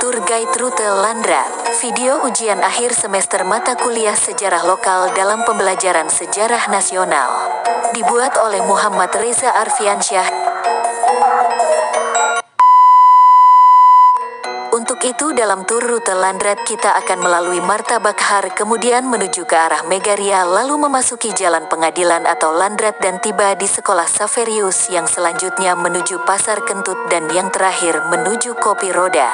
Tour Guide Rute Landrat. Video ujian akhir semester mata kuliah sejarah lokal dalam pembelajaran sejarah nasional. Dibuat oleh Muhammad Reza Arfiansyah. Untuk itu dalam tur rute Landrat kita akan melalui Marta Bakhar kemudian menuju ke arah Megaria lalu memasuki Jalan Pengadilan atau Landrat dan tiba di Sekolah Saverius yang selanjutnya menuju Pasar Kentut dan yang terakhir menuju Kopi Roda.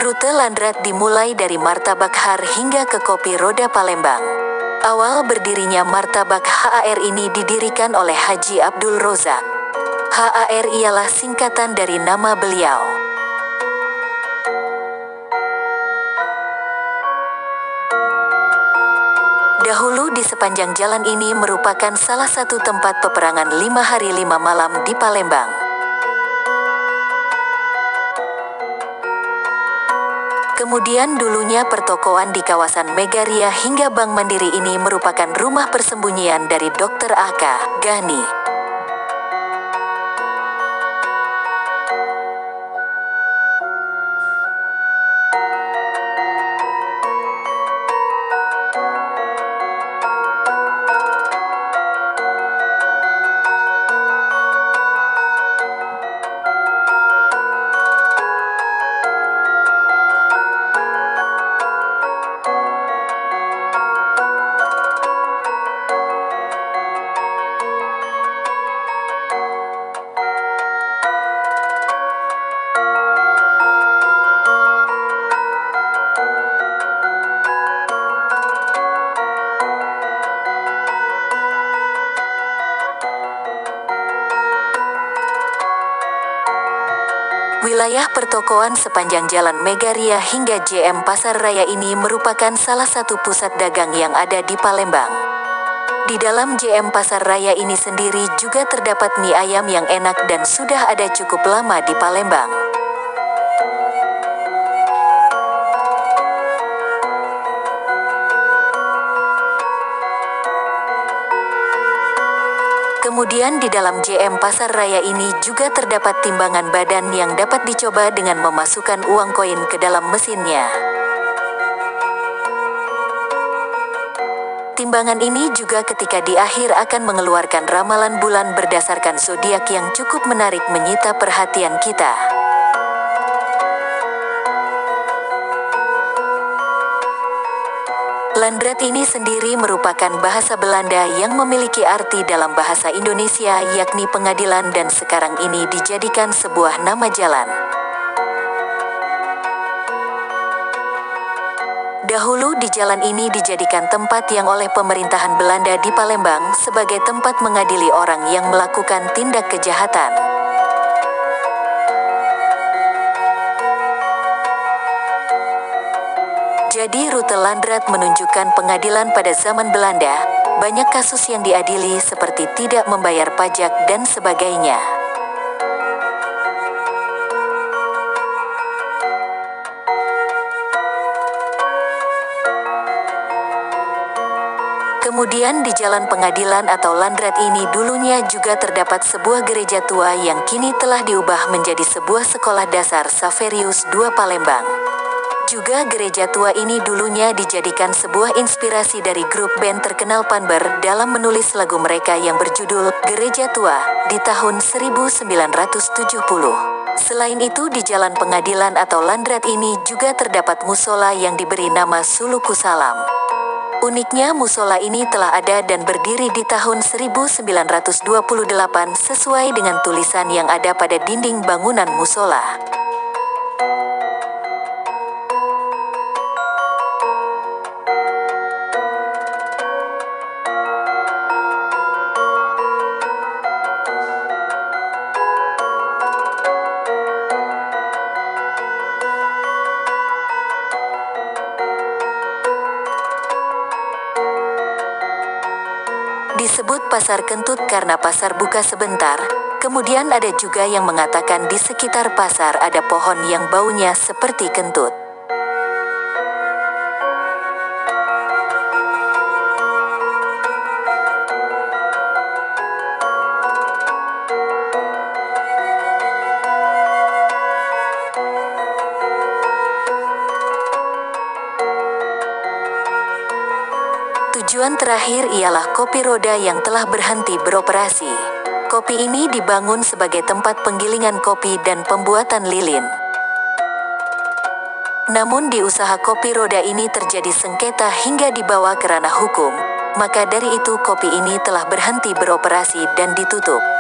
Rute Landrat dimulai dari Marta Bakhar hingga ke Kopi Roda Palembang. Awal berdirinya Martabak HAR ini didirikan oleh Haji Abdul Rozak. HAR ialah singkatan dari nama beliau. Dahulu di sepanjang jalan ini merupakan salah satu tempat peperangan 5 hari 5 malam di Palembang. Kemudian dulunya pertokoan di kawasan Megaria hingga Bank Mandiri ini merupakan rumah persembunyian dari Dr. A.K. Ghani. Wilayah pertokoan sepanjang Jalan Megaria hingga JM Pasar Raya ini merupakan salah satu pusat dagang yang ada di Palembang. Di dalam JM Pasar Raya ini sendiri juga terdapat mie ayam yang enak dan sudah ada cukup lama di Palembang. Kemudian di dalam JM Pasar Raya ini juga terdapat timbangan badan yang dapat dicoba dengan memasukkan uang koin ke dalam mesinnya. Timbangan ini juga ketika di akhir akan mengeluarkan ramalan bulan berdasarkan zodiak yang cukup menarik menyita perhatian kita. Landrat ini sendiri merupakan bahasa Belanda yang memiliki arti dalam bahasa Indonesia yakni pengadilan dan sekarang ini dijadikan sebuah nama jalan. Dahulu di jalan ini dijadikan tempat yang oleh pemerintahan Belanda di Palembang sebagai tempat mengadili orang yang melakukan tindak kejahatan. Jadi rute Landrat menunjukkan pengadilan pada zaman Belanda, banyak kasus yang diadili seperti tidak membayar pajak dan sebagainya. Kemudian di Jalan Pengadilan atau Landrat ini dulunya juga terdapat sebuah gereja tua yang kini telah diubah menjadi sebuah sekolah dasar Saverius II Palembang. Juga gereja tua ini dulunya dijadikan sebuah inspirasi dari grup band terkenal Panber dalam menulis lagu mereka yang berjudul Gereja Tua di tahun 1970. Selain itu di Jalan Pengadilan atau Landrat ini juga terdapat musola yang diberi nama Suluku Salam. Uniknya musola ini telah ada dan berdiri di tahun 1928 sesuai dengan tulisan yang ada pada dinding bangunan musola. Disebut Pasar Kentut karena pasar buka sebentar, kemudian ada juga yang mengatakan di sekitar pasar ada pohon yang baunya seperti kentut. Tujuan terakhir ialah kopi roda yang telah berhenti beroperasi. Kopi ini dibangun sebagai tempat penggilingan kopi dan pembuatan lilin. Namun di usaha kopi roda ini terjadi sengketa hingga dibawa ke ranah hukum, maka dari itu kopi ini telah berhenti beroperasi dan ditutup.